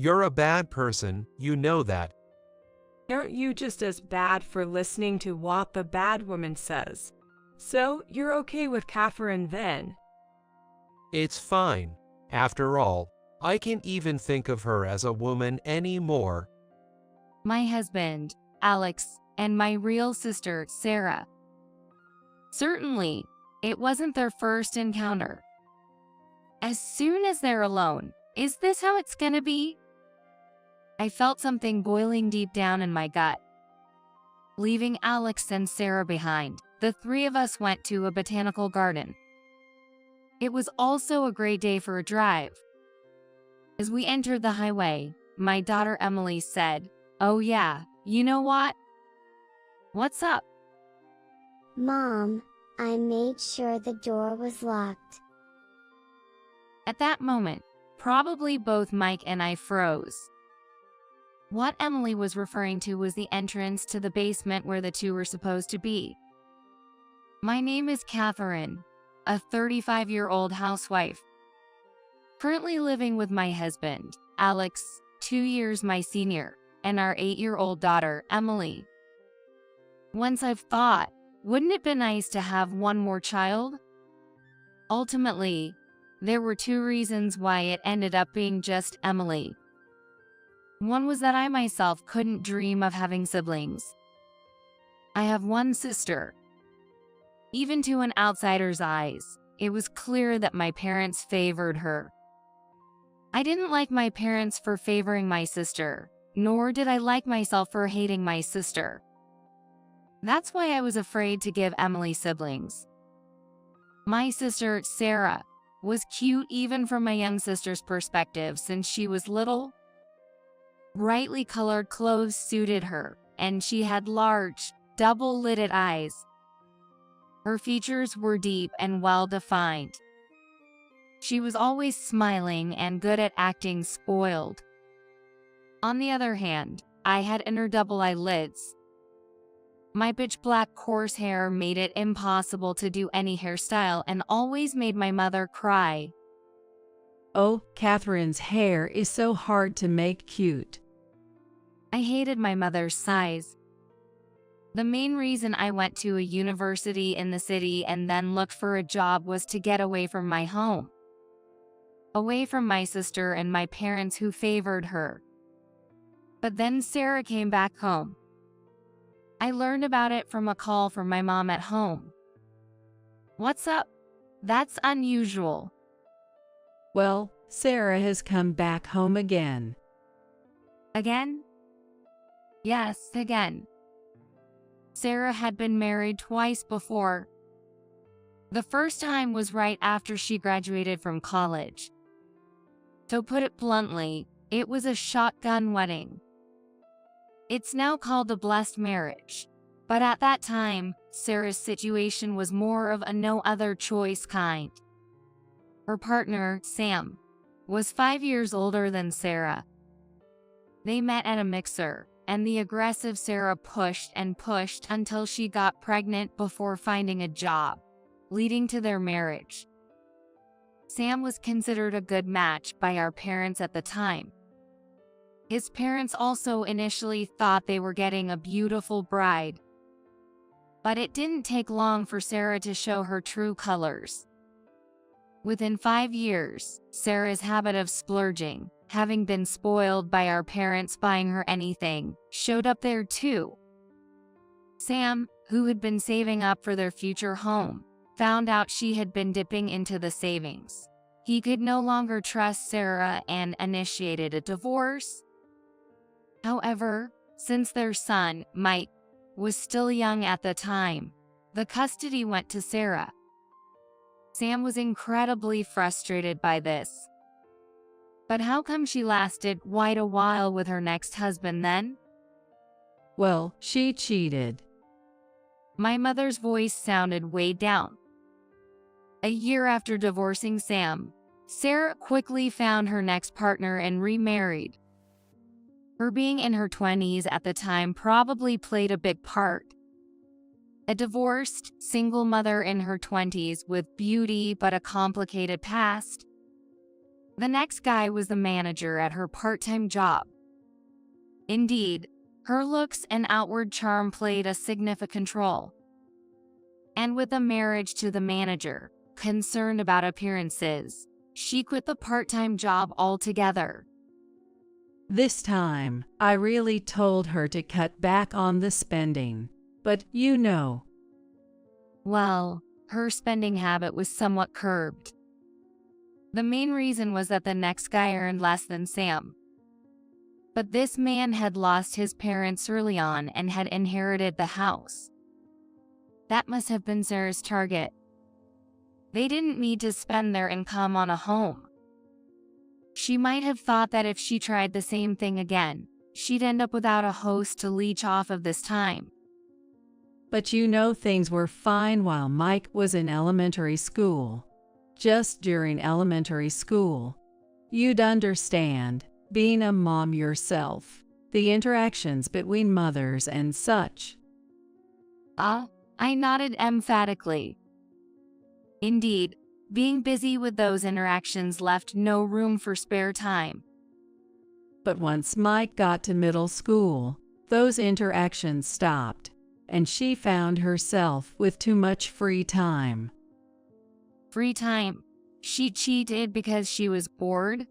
You're a bad person, you know that. Aren't you just as bad for listening to what the bad woman says? So, you're okay with Catherine then? It's fine. After all, I can't even think of her as a woman anymore. My husband, Alex, and my real sister, Sarah. Certainly, it wasn't their first encounter. As soon as they're alone, is this how it's gonna be? I felt something boiling deep down in my gut. Leaving Alex and Sarah behind, the three of us went to a botanical garden. It was also a great day for a drive. As we entered the highway, my daughter Emily said, "Oh yeah, you know what? What's up?" Mom, I made sure the door was locked. At that moment, probably both Mike and I froze. What Emily was referring to was the entrance to the basement where the two were supposed to be. My name is Catherine, a 35-year-old housewife. Currently living with my husband, Alex, 2 years my senior, and our 8-year-old daughter, Emily. Once I've thought, wouldn't it be nice to have one more child? Ultimately, there were 2 reasons why it ended up being just Emily. One was that I myself couldn't dream of having siblings. I have one sister. Even to an outsider's eyes, it was clear that my parents favored her. I didn't like my parents for favoring my sister, nor did I like myself for hating my sister. That's why I was afraid to give Emily siblings. My sister, Sarah, was cute even from my young sister's perspective since she was little. Brightly colored clothes suited her, and she had large, double-lidded eyes. Her features were deep and well-defined. She was always smiling and good at acting spoiled. On the other hand, I had inner double eyelids. My pitch black coarse hair made it impossible to do any hairstyle and always made my mother cry. Oh, Catherine's hair is so hard to make cute. I hated my mother's size. The main reason I went to a university in the city and then looked for a job was to get away from my home. Away from my sister and my parents who favored her. But then Sarah came back home. I learned about it from a call from my mom at home. "What's up? That's unusual." Well, Sarah has come back home again. Again? Yes, again. Sarah had been married twice before. The first time was right after she graduated from college. To put it bluntly, it was a shotgun wedding. It's now called a blessed marriage, but at that time, Sarah's situation was more of a no other choice kind. Her partner, Sam, was 5 years older than Sarah. They met at a mixer, and the aggressive Sarah pushed and pushed until she got pregnant before finding a job, leading to their marriage. Sam was considered a good match by our parents at the time. His parents also initially thought they were getting a beautiful bride. But it didn't take long for Sarah to show her true colors. Within 5 years, Sarah's habit of splurging, having been spoiled by our parents buying her anything, showed up there too. Sam, who had been saving up for their future home, found out she had been dipping into the savings. He could no longer trust Sarah and initiated a divorce. However, since their son, Mike, was still young at the time, the custody went to Sarah. Sam was incredibly frustrated by this. But how come she lasted quite a while with her next husband then? Well, she cheated. My mother's voice sounded weighed down. A year after divorcing Sam, Sarah quickly found her next partner and remarried. Her being in her 20s at the time probably played a big part. A divorced, single mother in her 20s with beauty but a complicated past. The next guy was the manager at her part-time job. Indeed, her looks and outward charm played a significant role. And with a marriage to the manager, concerned about appearances, she quit the part-time job altogether. This time, I really told her to cut back on the spending. But, Well, her spending habit was somewhat curbed. The main reason was that the next guy earned less than Sam. But this man had lost his parents early on and had inherited the house. That must have been Sarah's target. They didn't need to spend their income on a home. She might have thought that if she tried the same thing again, she'd end up without a host to leech off of this time. But things were fine while Mike was in elementary school. Just during elementary school. You'd understand, being a mom yourself, the interactions between mothers and such. I nodded emphatically. Indeed, being busy with those interactions left no room for spare time. But once Mike got to middle school, those interactions stopped, and she found herself with too much free time. Free time? She cheated because she was bored?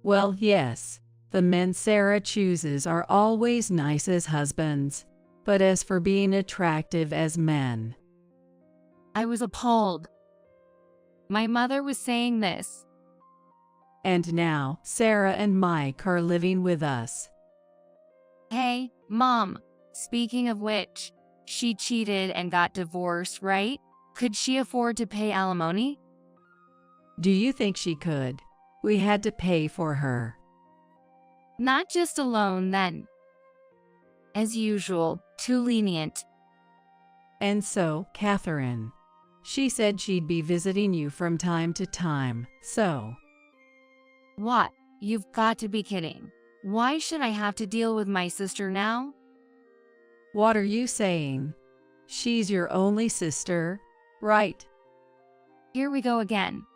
Well, yes, the men Sarah chooses are always nice as husbands, but as for being attractive as men. I was appalled. My mother was saying this. And now, Sarah and Mike are living with us. Hey, Mom, speaking of which, she cheated and got divorced, right? Could she afford to pay alimony? Do you think she could? We had to pay for her. Not just a loan, then. As usual, too lenient. And so, Catherine. She said she'd be visiting you from time to time, so. What? You've got to be kidding. Why should I have to deal with my sister now? What are you saying? She's your only sister, right? Here we go again.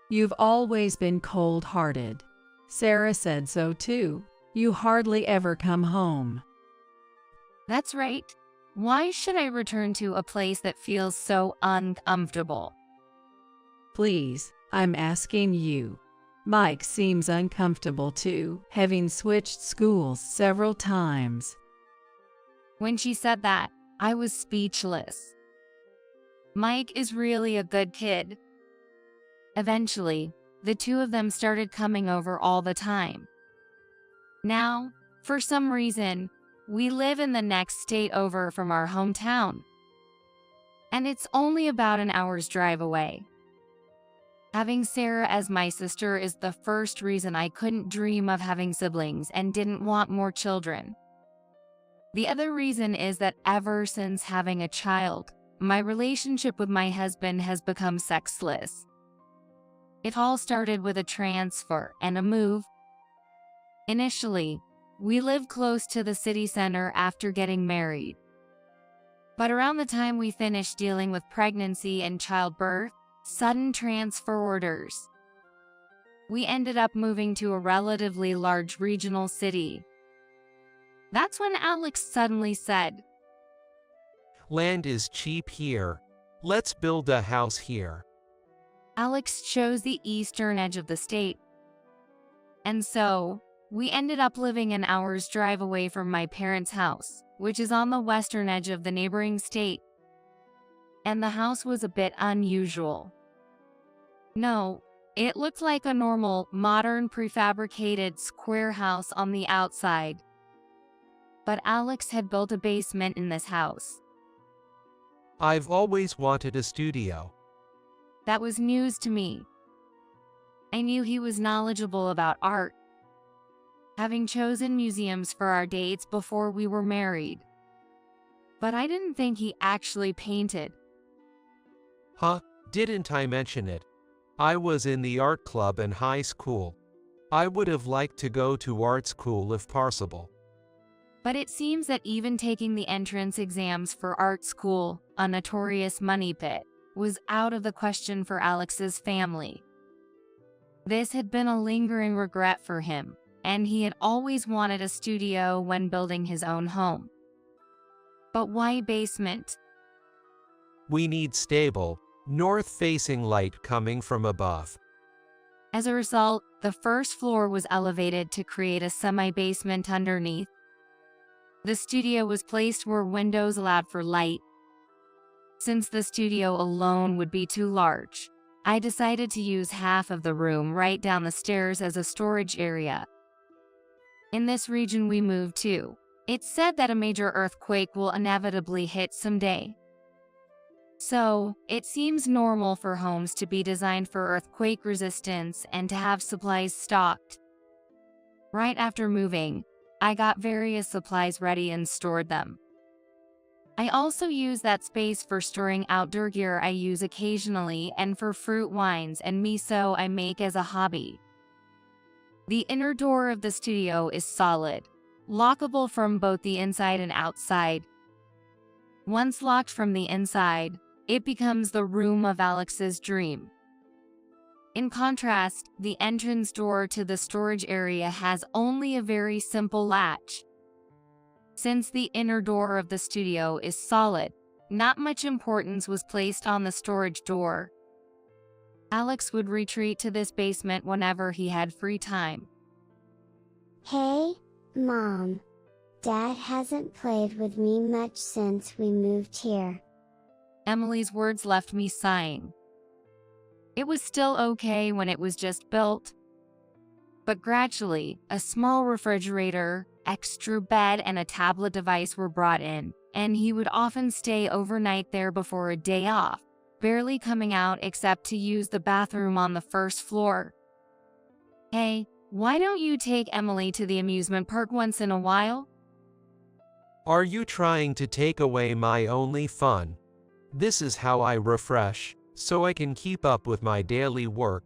You've always been cold-hearted. Sarah said so too. You hardly ever come home. That's right. Why should I return to a place that feels so uncomfortable? Please, I'm asking you. Mike seems uncomfortable too, having switched schools several times. When she said that, I was speechless. Mike is really a good kid. Eventually, the two of them started coming over all the time. Now, for some reason, we live in the next state over from our hometown. And it's only about an hour's drive away. Having Sarah as my sister is the first reason I couldn't dream of having siblings and didn't want more children. The other reason is that ever since having a child, my relationship with my husband has become sexless. It all started with a transfer and a move. Initially, we lived close to the city center after getting married. But around the time we finished dealing with pregnancy and childbirth, sudden transfer orders. We ended up moving to a relatively large regional city. That's when Alex suddenly said, Land is cheap here. Let's build a house here. Alex chose the eastern edge of the state. And so, we ended up living an hour's drive away from my parents' house, which is on the western edge of the neighboring state. And the house was a bit unusual. No, it looked like a normal, modern, prefabricated square house on the outside. But Alex had built a basement in this house. I've always wanted a studio. That was news to me. I knew he was knowledgeable about art, having chosen museums for our dates before we were married. But I didn't think he actually painted. Huh? Didn't I mention it? I was in the art club in high school. I would have liked to go to art school if possible. But it seems that even taking the entrance exams for art school, a notorious money pit, was out of the question for Alex's family. This had been a lingering regret for him, and he had always wanted a studio when building his own home. But why basement? We need stable, north-facing light coming from above. As a result, the first floor was elevated to create a semi-basement underneath. The studio was placed where windows allowed for light. Since the studio alone would be too large, I decided to use half of the room right down the stairs as a storage area. In this region we moved to, it's said that a major earthquake will inevitably hit someday. So, it seems normal for homes to be designed for earthquake resistance and to have supplies stocked. Right after moving, I got various supplies ready and stored them. I also use that space for storing outdoor gear I use occasionally and for fruit wines and miso I make as a hobby. The inner door of the studio is solid, lockable from both the inside and outside. Once locked from the inside, it becomes the room of Alex's dream. In contrast, the entrance door to the storage area has only a very simple latch. Since the inner door of the studio is solid, not much importance was placed on the storage door. Alex would retreat to this basement whenever he had free time. Hey, Mom. Dad hasn't played with me much since we moved here. Emily's words left me sighing. It was still okay when it was just built. But gradually, a small refrigerator, extra bed, and a tablet device were brought in, and he would often stay overnight there before a day off, barely coming out except to use the bathroom on the first floor. Hey, why don't you take Emily to the amusement park once in a while? Are you trying to take away my only fun? This is how I refresh, so I can keep up with my daily work.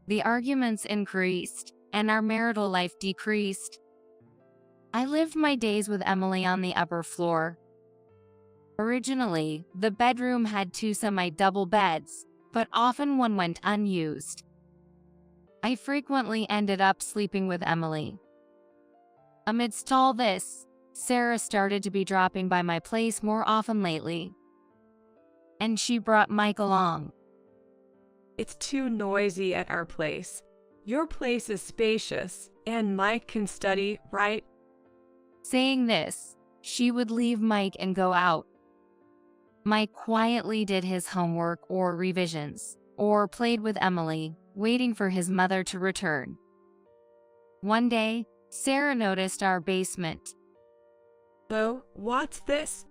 The arguments increased, and our marital life decreased. I lived my days with Emily on the upper floor. Originally, the bedroom had 2 semi-double beds, but often one went unused. I frequently ended up sleeping with Emily. Amidst all this, Sarah started to be dropping by my place more often lately. And she brought Mike along. It's too noisy at our place. Your place is spacious, and Mike can study, right? Saying this, she would leave Mike and go out. Mike quietly did his homework or revisions, or played with Emily, waiting for his mother to return. One day, Sarah noticed our basement. Oh, what's this?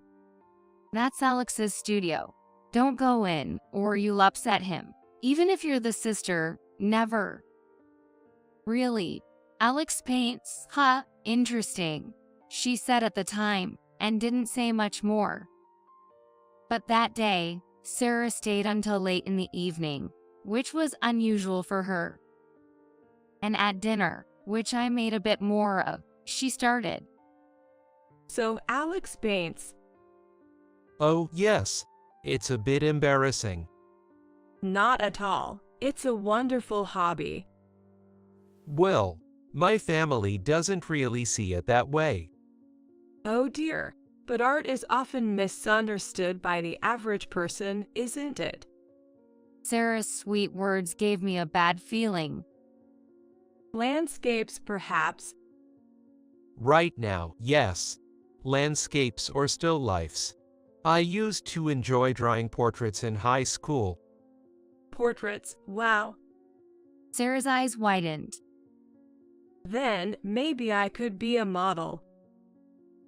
That's Alex's studio. Don't go in, or you'll upset him. Even if you're the sister, never. Really? Alex paints? Huh, interesting, she said at the time, and didn't say much more. But that day, Sarah stayed until late in the evening, which was unusual for her. And at dinner, which I made a bit more of, she started. So Alex paints. Oh, yes. It's a bit embarrassing. Not at all. It's a wonderful hobby. Well, my family doesn't really see it that way. Oh dear, but art is often misunderstood by the average person, isn't it? Sarah's sweet words gave me a bad feeling. Landscapes, perhaps. Right now, yes. Landscapes or still lifes. I used to enjoy drawing portraits in high school. Portraits, wow. Sarah's eyes widened. Then maybe I could be a model.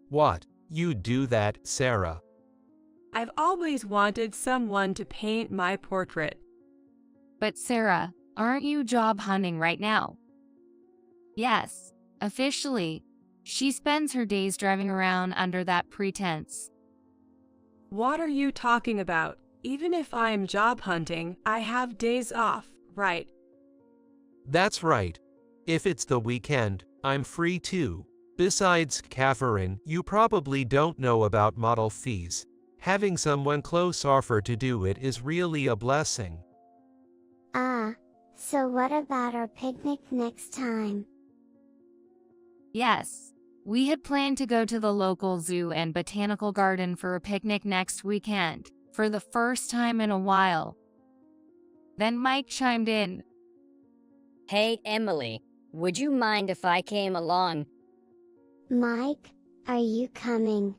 What? You do that, Sarah? I've always wanted someone to paint my portrait. But Sarah, aren't you job hunting right now? Yes, officially. She spends her days driving around under that pretense. What are you talking about? Even if I'm job hunting, I have days off, right? That's right. If it's the weekend, I'm free too. Besides, Catherine, you probably don't know about model fees. Having someone close offer to do it is really a blessing. Ah, So what about our picnic next time? Yes. We had planned to go to the local zoo and botanical garden for a picnic next weekend, for the first time in a while. Then Mike chimed in. Hey, Emily, would you mind if I came along? Mike, are you coming?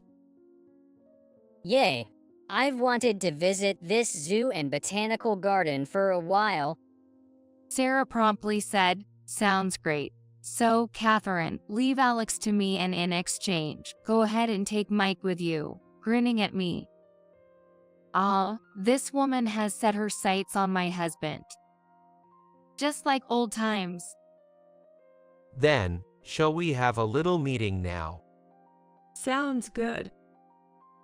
Yay! I've wanted to visit this zoo and botanical garden for a while. Sarah promptly said, "Sounds great. So, Catherine, leave Alex to me and in exchange, go ahead and take Mike with you," grinning at me. This woman has set her sights on my husband. Just like old times. Then, shall we have a little meeting now? Sounds good.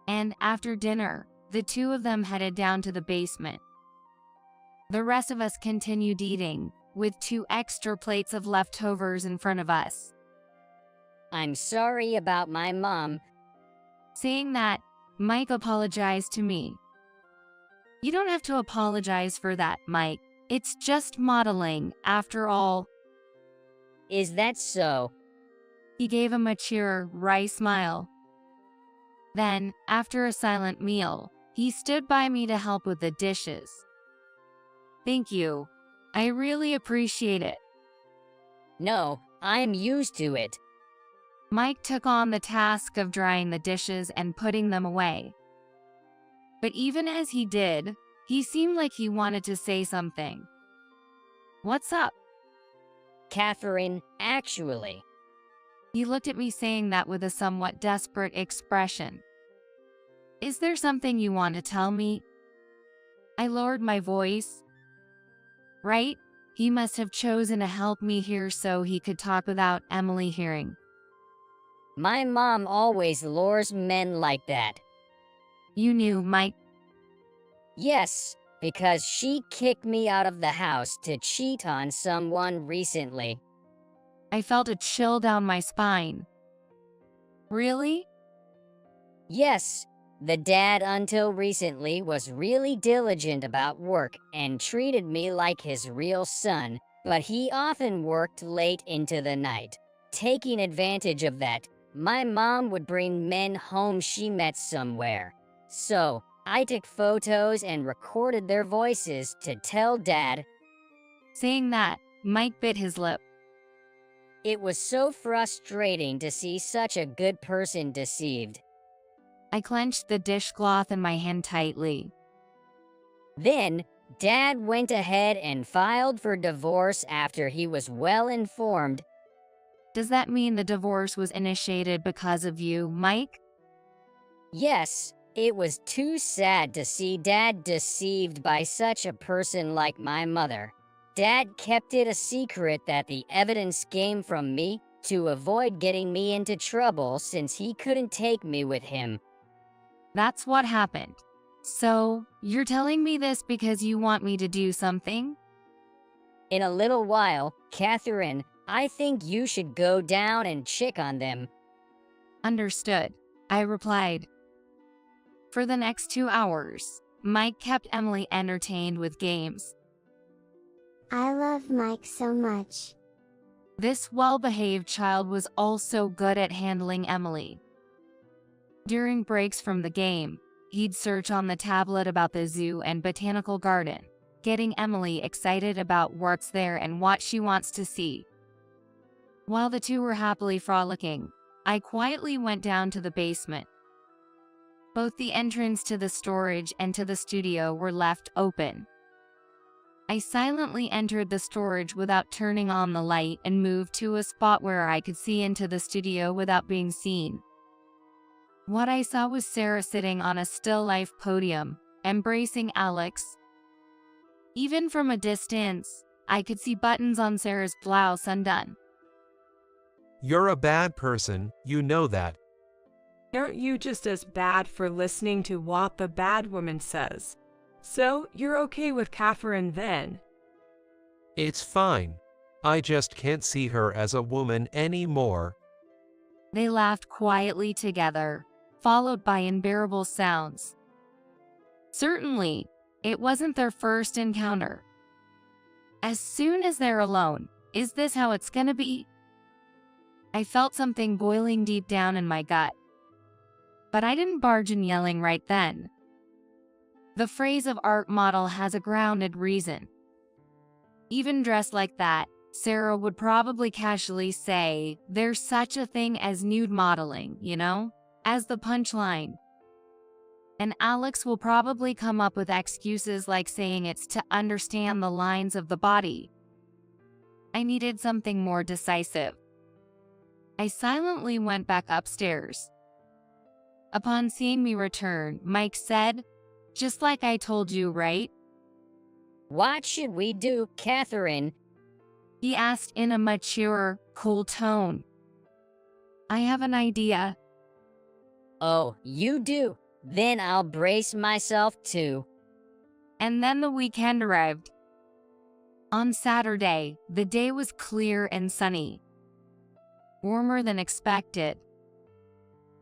And after dinner, the two of them headed down to the basement. The rest of us continued eating, with 2 extra plates of leftovers in front of us. I'm sorry about my mom. Saying that, Mike apologized to me. You don't have to apologize for that, Mike. It's just modeling, after all. Is that so? He gave him a cheery, wry smile. Then, after a silent meal, he stood by me to help with the dishes. Thank you. I really appreciate it. No, I'm used to it. Mike took on the task of drying the dishes and putting them away. But even as he did, he seemed like he wanted to say something. What's up? Catherine, actually. He looked at me saying that with a somewhat desperate expression. Is there something you want to tell me? I lowered my voice. Right? He must have chosen to help me here so he could talk without Emily hearing. My mom always lures men like that. You knew, Mike? Yes, because she kicked me out of the house to cheat on someone recently. I felt a chill down my spine. Really? Yes, the dad until recently was really diligent about work and treated me like his real son, but he often worked late into the night. Taking advantage of that, my mom would bring men home she met somewhere. So, I took photos and recorded their voices to tell Dad. Saying that, Mike bit his lip. It was so frustrating to see such a good person deceived. I clenched the dishcloth in my hand tightly. Then, Dad went ahead and filed for divorce after he was well informed. Does that mean the divorce was initiated because of you, Mike? Yes, it was too sad to see Dad deceived by such a person like my mother. Dad kept it a secret that the evidence came from me to avoid getting me into trouble since he couldn't take me with him. That's what happened. So, you're telling me this because you want me to do something? In a little while, Catherine, I think you should go down and check on them. Understood, I replied. For the next 2 hours, Mike kept Emily entertained with games. I love Mike so much. This well-behaved child was also good at handling Emily. During breaks from the game, he'd search on the tablet about the zoo and botanical garden, getting Emily excited about what's there and what she wants to see. While the two were happily frolicking, I quietly went down to the basement. Both the entrance to the storage and to the studio were left open. I silently entered the storage without turning on the light and moved to a spot where I could see into the studio without being seen. What I saw was Sarah sitting on a still life podium, embracing Alex. Even from a distance, I could see buttons on Sarah's blouse undone. You're a bad person, you know that. Aren't you just as bad for listening to what the bad woman says? So, you're okay with Catherine then? It's fine. I just can't see her as a woman anymore. They laughed quietly together, followed by unbearable sounds. Certainly, it wasn't their first encounter. As soon as they're alone, is this how it's gonna be? I felt something boiling deep down in my gut. But I didn't barge in yelling right then. The phrase of art model has a grounded reason. Even dressed like that, Sarah would probably casually say, "There's such a thing as nude modeling, you know?" as the punchline. And Alex will probably come up with excuses like saying it's to understand the lines of the body. I needed something more decisive. I silently went back upstairs. Upon seeing me return, Mike said, "Just like I told you, right?" What should we do, Catherine? He asked in a mature, cool tone. "I have an idea." Oh, you do? Then I'll brace myself too. And then the weekend arrived. On Saturday, the day was clear and sunny. Warmer than expected.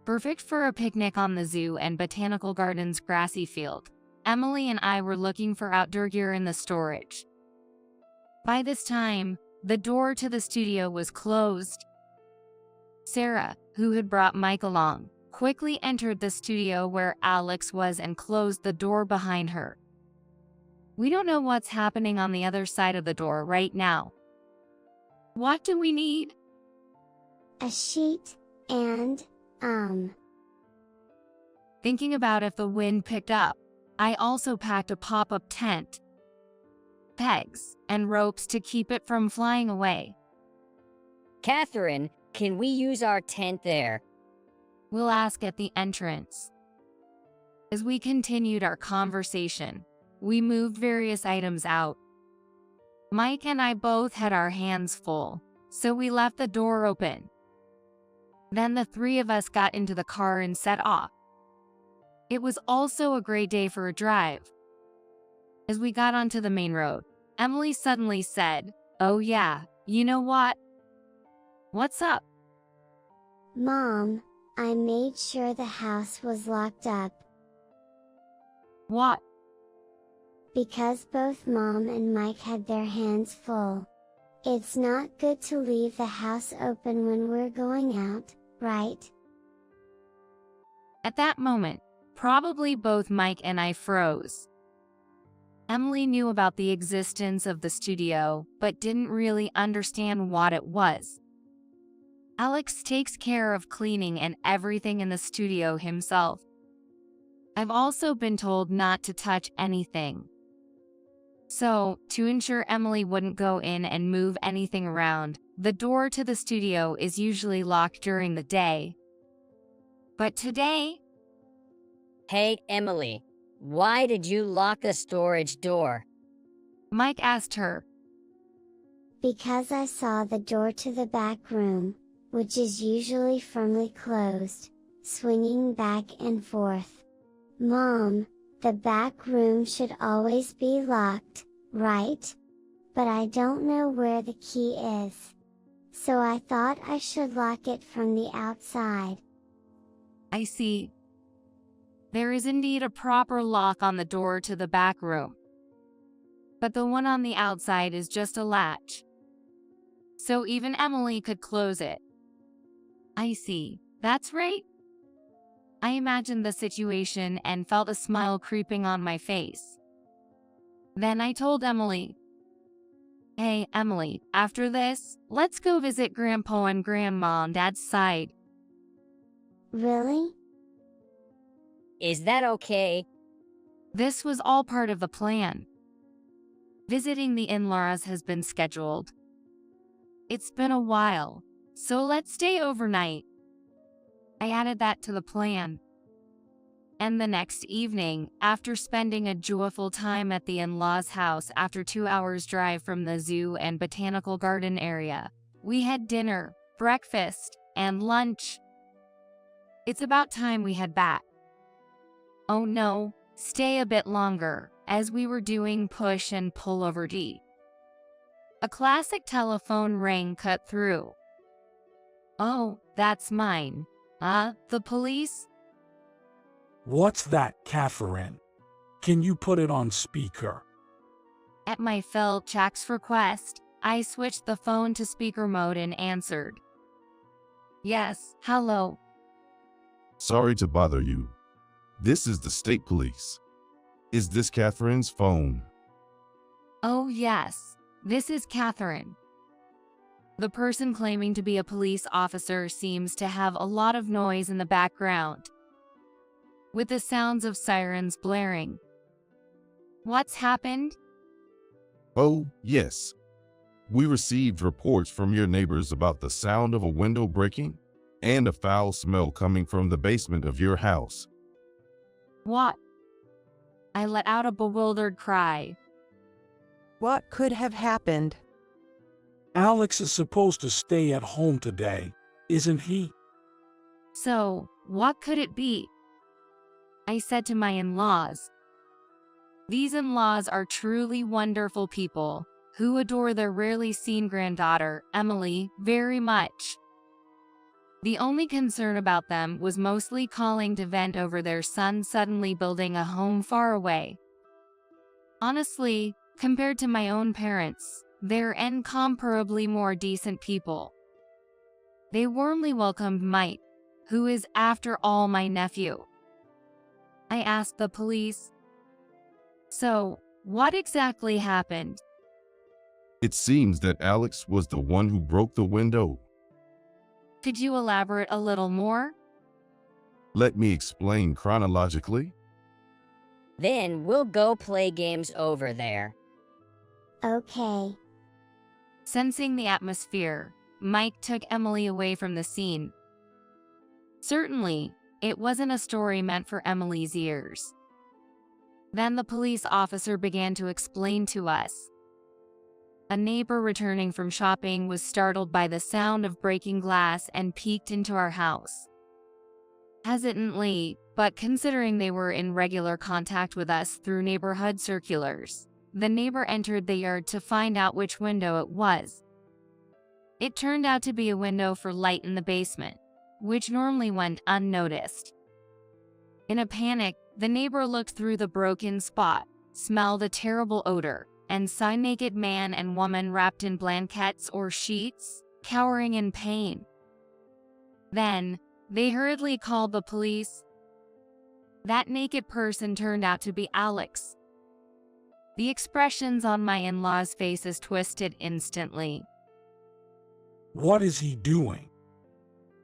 Perfect for a picnic on the zoo and botanical gardens grassy field. Emily and I were looking for outdoor gear in the storage. By this time, the door to the studio was closed. Sarah, who had brought Mike along, quickly entered the studio where Alex was and closed the door behind her. We don't know what's happening on the other side of the door right now. What do we need? A sheet, and, Thinking about if the wind picked up, I also packed a pop-up tent, pegs, and ropes to keep it from flying away. Catherine, can we use our tent there? We'll ask at the entrance. As we continued our conversation, we moved various items out. Mike and I both had our hands full, so we left the door open. Then the three of us got into the car and set off. It was also a great day for a drive. As we got onto the main road, Emily suddenly said, "Oh yeah, you know what? What's up?" Mom, I made sure the house was locked up. What? Because both Mom and Mike had their hands full. It's not good to leave the house open when we're going out, right? At that moment, probably both Mike and I froze. Emily knew about the existence of the studio, but didn't really understand what it was. Alex takes care of cleaning and everything in the studio himself. I've also been told not to touch anything. So, to ensure Emily wouldn't go in and move anything around, the door to the studio is usually locked during the day. But today... Hey, Emily, why did you lock the storage door? Mike asked her. Because I saw the door to the back room, which is usually firmly closed, swinging back and forth. Mom, the back room should always be locked, right? But I don't know where the key is. So I thought I should lock it from the outside. I see. There is indeed a proper lock on the door to the back room. But the one on the outside is just a latch. So even Emily could close it. I see. That's right. I imagined the situation and felt a smile creeping on my face. Then I told Emily, "Hey, Emily, after this, let's go visit Grandpa and Grandma on Dad's side." Really? Is that okay? This was all part of the plan. Visiting the in-laws has been scheduled. It's been a while, so let's stay overnight. I added that to the plan. And the next evening, after spending a joyful time at the in-laws' house after 2 hours' drive from the zoo and botanical garden area, we had dinner, breakfast, and lunch. It's about time we head back. Oh no, stay a bit longer, as we were doing push and pull over D. A classic telephone rang cut through. Oh, that's mine. The police? What's that, Catherine? Can you put it on speaker? At my Phil Jack's request, I switched the phone to speaker mode and answered. Yes, hello. Sorry to bother you. This is the state police. Is this Catherine's phone? Oh yes, this is Catherine. The person claiming to be a police officer seems to have a lot of noise in the background, with the sounds of sirens blaring. What's happened? Oh, yes. We received reports from your neighbors about the sound of a window breaking and a foul smell coming from the basement of your house. What? I let out a bewildered cry. What could have happened? Alex is supposed to stay at home today, isn't he? So, what could it be? I said to my in-laws. These in-laws are truly wonderful people who adore their rarely seen granddaughter, Emily, very much. The only concern about them was mostly calling to vent over their son suddenly building a home far away. Honestly, compared to my own parents, they're incomparably more decent people. They warmly welcomed Mike, who is after all my nephew. I asked the police, so, what exactly happened? It seems that Alex was the one who broke the window. Could you elaborate a little more? Let me explain chronologically. Then we'll go play games over there. Okay. Sensing the atmosphere, Mike took Emily away from the scene. Certainly, it wasn't a story meant for Emily's ears. Then the police officer began to explain to us. A neighbor returning from shopping was startled by the sound of breaking glass and peeked into our house. Hesitantly, but considering they were in regular contact with us through neighborhood circulars, the neighbor entered the yard to find out which window it was. It turned out to be a window for light in the basement, which normally went unnoticed. In a panic, the neighbor looked through the broken spot, smelled a terrible odor, and saw a naked man and woman wrapped in blankets or sheets, cowering in pain. Then, they hurriedly called the police. That naked person turned out to be Alex. The expressions on my in-laws' faces twisted instantly. What is he doing?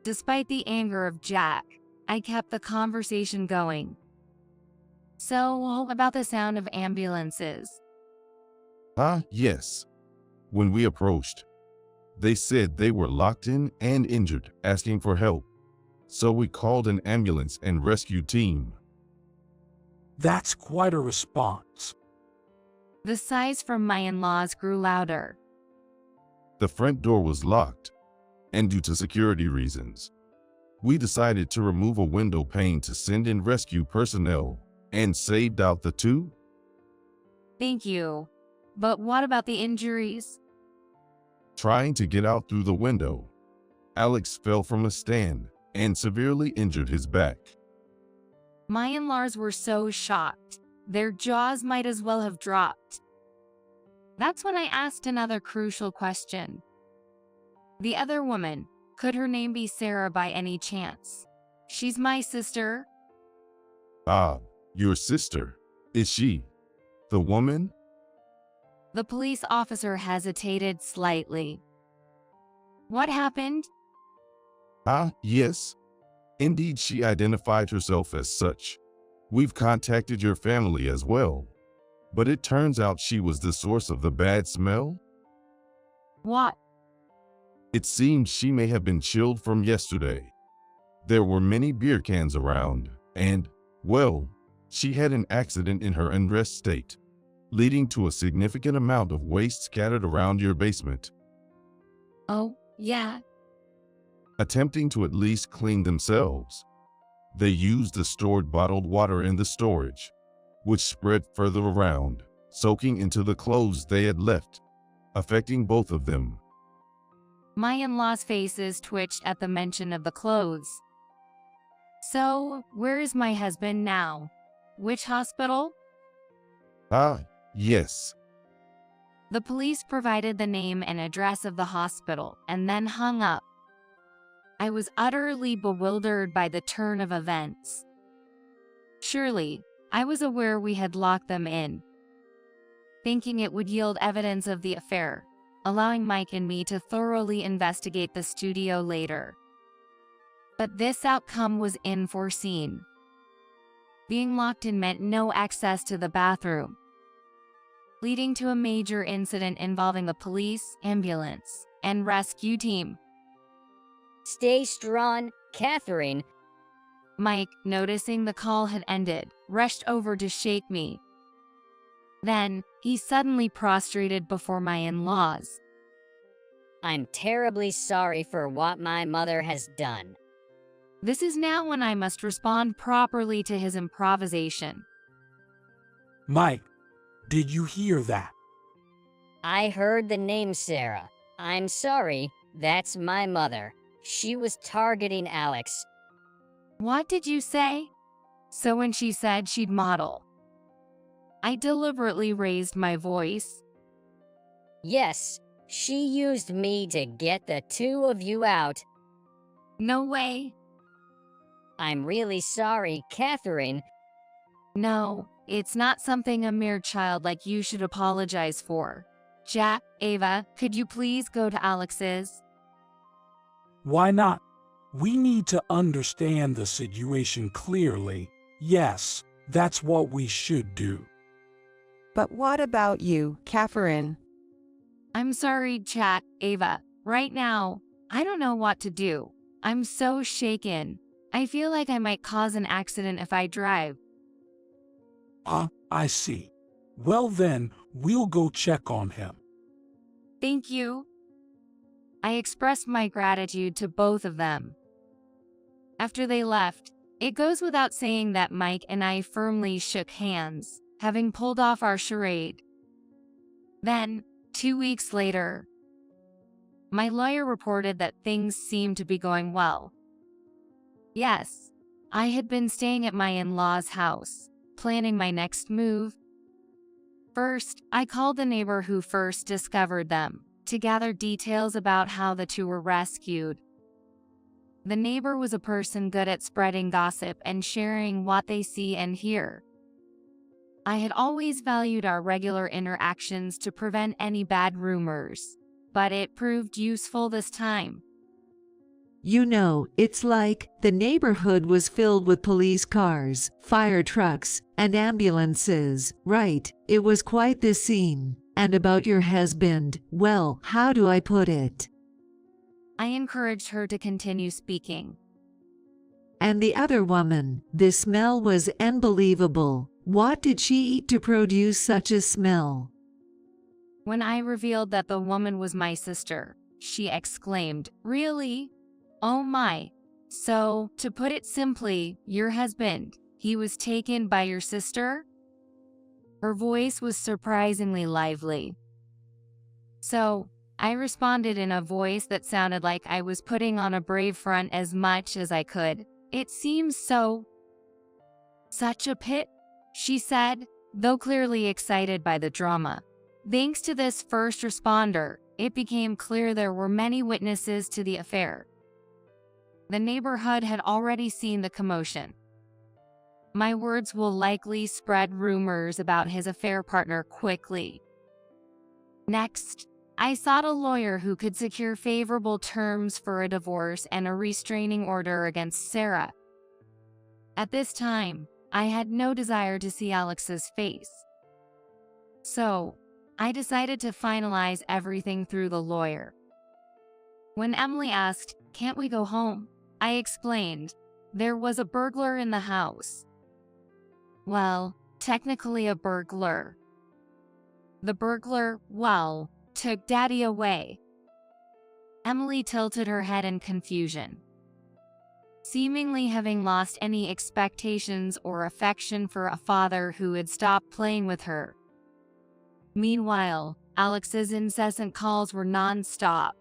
Despite the anger of Jack, I kept the conversation going. So, about the sound of ambulances. Ah, yes. When we approached, they said they were locked in and injured, asking for help. So we called an ambulance and rescue team. That's quite a response. The sighs from my in-laws grew louder. The front door was locked, and due to security reasons, we decided to remove a window pane to send in rescue personnel and saved out the two. Thank you. But what about the injuries? Trying to get out through the window, Alex fell from a stand and severely injured his back. My in-laws were so shocked, their jaws might as well have dropped. That's when I asked another crucial question. The other woman, could her name be Sarah by any chance? She's my sister. Ah, your sister. Is she the woman? The police officer hesitated slightly. What happened? Ah, yes. Indeed, she identified herself as such. We've contacted your family as well. But it turns out she was the source of the bad smell. What? It seems she may have been chilled from yesterday. There were many beer cans around, and, well, she had an accident in her undressed state, leading to a significant amount of waste scattered around your basement. Oh, yeah. Attempting to at least clean themselves, they used the stored bottled water in the storage, which spread further around, soaking into the clothes they had left, affecting both of them. My in-laws' faces twitched at the mention of the clothes. So, where is my husband now? Which hospital? Ah, yes. The police provided the name and address of the hospital and then hung up. I was utterly bewildered by the turn of events. Surely, I was aware we had locked them in, thinking it would yield evidence of the affair, allowing Mike and me to thoroughly investigate the studio later. But this outcome was unforeseen. Being locked in meant no access to the bathroom, leading to a major incident involving the police, ambulance, and rescue team. Stay strong, Catherine. Mike, noticing the call had ended, rushed over to shake me. Then, he suddenly prostrated before my in-laws. I'm terribly sorry for what my mother has done. This is now when I must respond properly to his improvisation. Mike, did you hear that? I heard the name Sarah. I'm sorry, that's my mother. She was targeting Alex. What did you say? So when she said she'd model. I deliberately raised my voice. Yes, she used me to get the two of you out. No way. I'm really sorry, Catherine. No, it's not something a mere child like you should apologize for. Jack, Ava, could you please go to Alex's? Why not? We need to understand the situation clearly. Yes, that's what we should do. But what about you, Catherine? I'm sorry, Jack, Ava. Right now, I don't know what to do. I'm so shaken. I feel like I might cause an accident if I drive. I see. Well then, we'll go check on him. Thank you. I expressed my gratitude to both of them. After they left, it goes without saying that Mike and I firmly shook hands, having pulled off our charade. Then, 2 weeks later, my lawyer reported that things seemed to be going well. Yes, I had been staying at my in-laws' house, planning my next move. First, I called the neighbor who first discovered them, to gather details about how the two were rescued. The neighbor was a person good at spreading gossip and sharing what they see and hear. I had always valued our regular interactions to prevent any bad rumors, but it proved useful this time. You know, it's like the neighborhood was filled with police cars, fire trucks, and ambulances, right? It was quite the scene. And about your husband, well, how do I put it? I encouraged her to continue speaking. And the other woman, the smell was unbelievable. What did she eat to produce such a smell? When I revealed that the woman was my sister, she exclaimed, "Really? Oh my. So, to put it simply, your husband, he was taken by your sister?" Her voice was surprisingly lively. So, I responded in a voice that sounded like I was putting on a brave front as much as I could. "It seems so." "Such a pit," she said, though clearly excited by the drama. Thanks to this first responder, it became clear there were many witnesses to the affair. The neighborhood had already seen the commotion. My words will likely spread rumors about his affair partner quickly. Next, I sought a lawyer who could secure favorable terms for a divorce and a restraining order against Sarah. At this time, I had no desire to see Alex's face. So, I decided to finalize everything through the lawyer. When Emily asked, "Can't we go home?" I explained, there was a burglar in the house. Well, technically a burglar. The burglar, well, took Daddy away. Emily tilted her head in confusion, seemingly having lost any expectations or affection for a father who had stopped playing with her. Meanwhile, Alex's incessant calls were non-stop.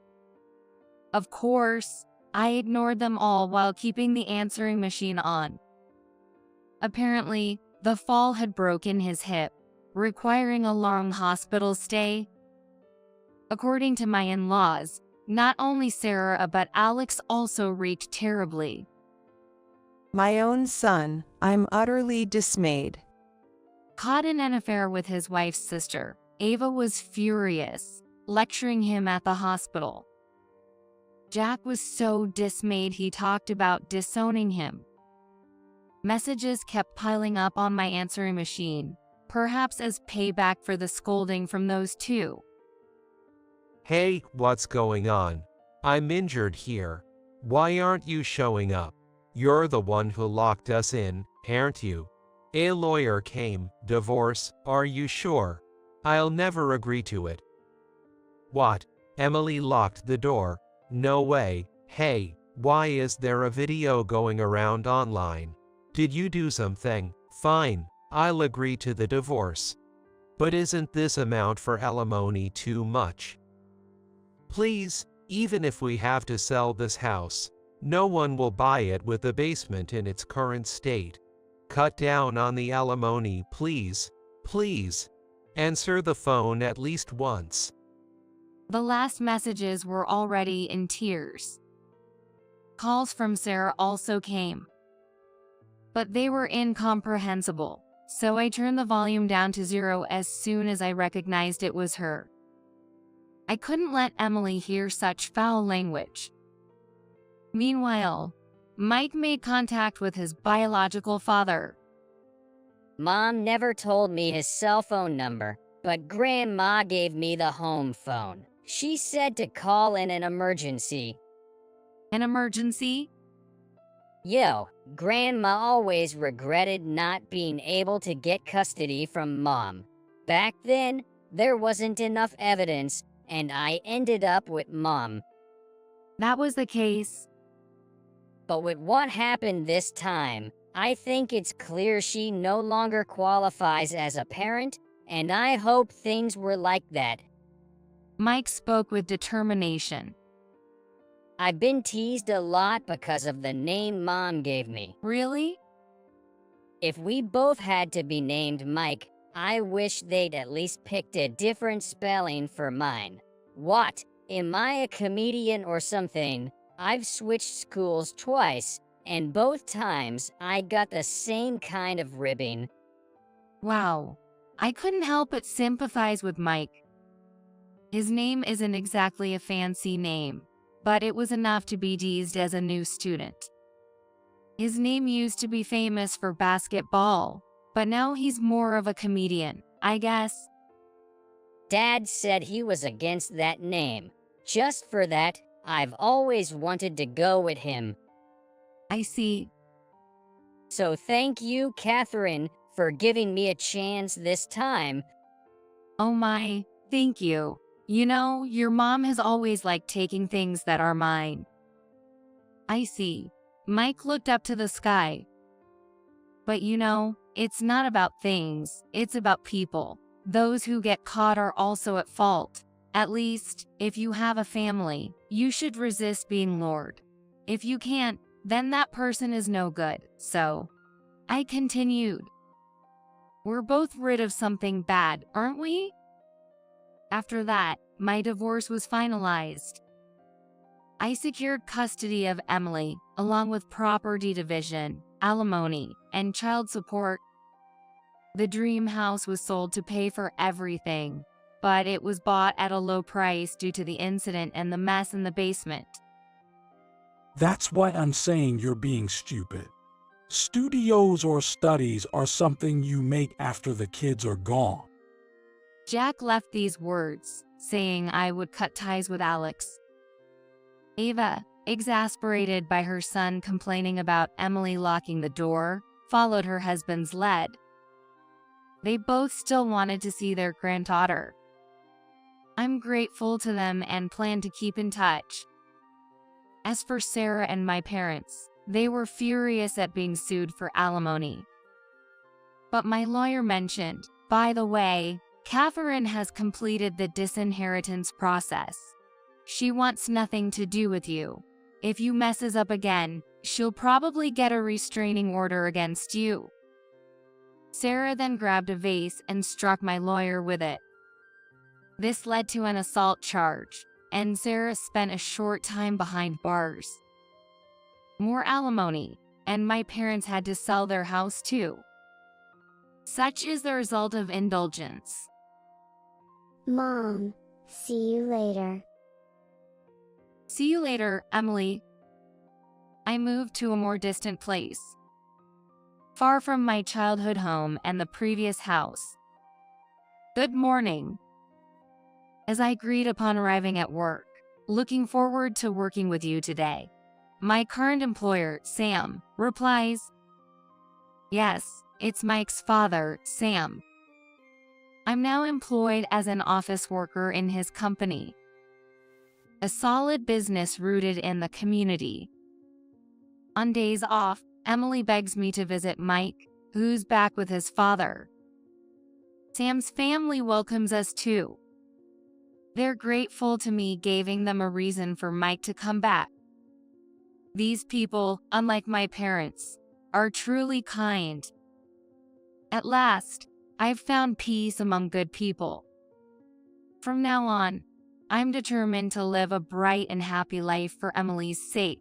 Of course, I ignored them all while keeping the answering machine on. Apparently, the fall had broken his hip, requiring a long hospital stay. According to my in-laws, not only Sarah but Alex also reeked terribly. My own son, I'm utterly dismayed. Caught in an affair with his wife's sister, Ava was furious, lecturing him at the hospital. Jack was so dismayed he talked about disowning him. Messages kept piling up on my answering machine, perhaps as payback for the scolding from those two. Hey, what's going on? I'm injured here. Why aren't you showing up? You're the one who locked us in, aren't you? A lawyer came. Divorce, are you sure? I'll never agree to it. What? Emily locked the door? No way. Hey, why is there a video going around online? Did you do something? Fine, I'll agree to the divorce. But isn't this amount for alimony too much? Please, even if we have to sell this house, no one will buy it with the basement in its current state. Cut down on the alimony, please. Please. Answer the phone at least once. The last messages were already in tears. Calls from Sarah also came, but they were incomprehensible, so I turned the volume down to 0 as soon as I recognized it was her. I couldn't let Emily hear such foul language. Meanwhile, Mike made contact with his biological father. Mom never told me his cell phone number, but Grandma gave me the home phone. She said to call in an emergency. An emergency? Yo, Grandma always regretted not being able to get custody from Mom. Back then, there wasn't enough evidence, and I ended up with Mom. That was the case. But with what happened this time, I think it's clear she no longer qualifies as a parent, and I hope things were like that. Mike spoke with determination. I've been teased a lot because of the name Mom gave me. Really? If we both had to be named Mike, I wish they'd at least picked a different spelling for mine. What? Am I a comedian or something? I've switched schools twice, and both times I got the same kind of ribbing. Wow. I couldn't help but sympathize with Mike. His name isn't exactly a fancy name, but it was enough to be teased as a new student. His name used to be famous for basketball, but now he's more of a comedian, I guess. Dad said he was against that name. Just for that, I've always wanted to go with him. I see. So thank you, Catherine, for giving me a chance this time. Oh my, thank you. You know, your mom has always liked taking things that are mine. I see. Mike looked up to the sky. But you know, it's not about things, it's about people. Those who get caught are also at fault. At least, if you have a family, you should resist being lured. If you can't, then that person is no good. So, I continued. We're both rid of something bad, aren't we? After that, my divorce was finalized. I secured custody of Emily, along with property division, alimony, and child support. The dream house was sold to pay for everything, but it was bought at a low price due to the incident and the mess in the basement. That's why I'm saying you're being stupid. Studios or studies are something you make after the kids are gone. Jack left these words, saying I would cut ties with Alex. Ava, exasperated by her son complaining about Emily locking the door, followed her husband's lead. They both still wanted to see their granddaughter. I'm grateful to them and plan to keep in touch. As for Sarah and my parents, they were furious at being sued for alimony. But my lawyer mentioned, by the way, Catherine has completed the disinheritance process. She wants nothing to do with you. If you messes up again, she'll probably get a restraining order against you. Sarah then grabbed a vase and struck my lawyer with it. This led to an assault charge, and Sarah spent a short time behind bars. More alimony, and my parents had to sell their house too. Such is the result of indulgence. Mom, see you later. See you later, Emily. I moved to a more distant place, far from my childhood home and the previous house. Good morning. As I greet upon arriving at work, looking forward to working with you today. My current employer, Sam, replies, yes, it's Mike's father, Sam. I'm now employed as an office worker in his company, a solid business rooted in the community. On days off, Emily begs me to visit Mike, who's back with his father. Sam's family welcomes us too. They're grateful to me giving them a reason for Mike to come back. These people, unlike my parents, are truly kind. At last, I've found peace among good people. From now on, I'm determined to live a bright and happy life for Emily's sake.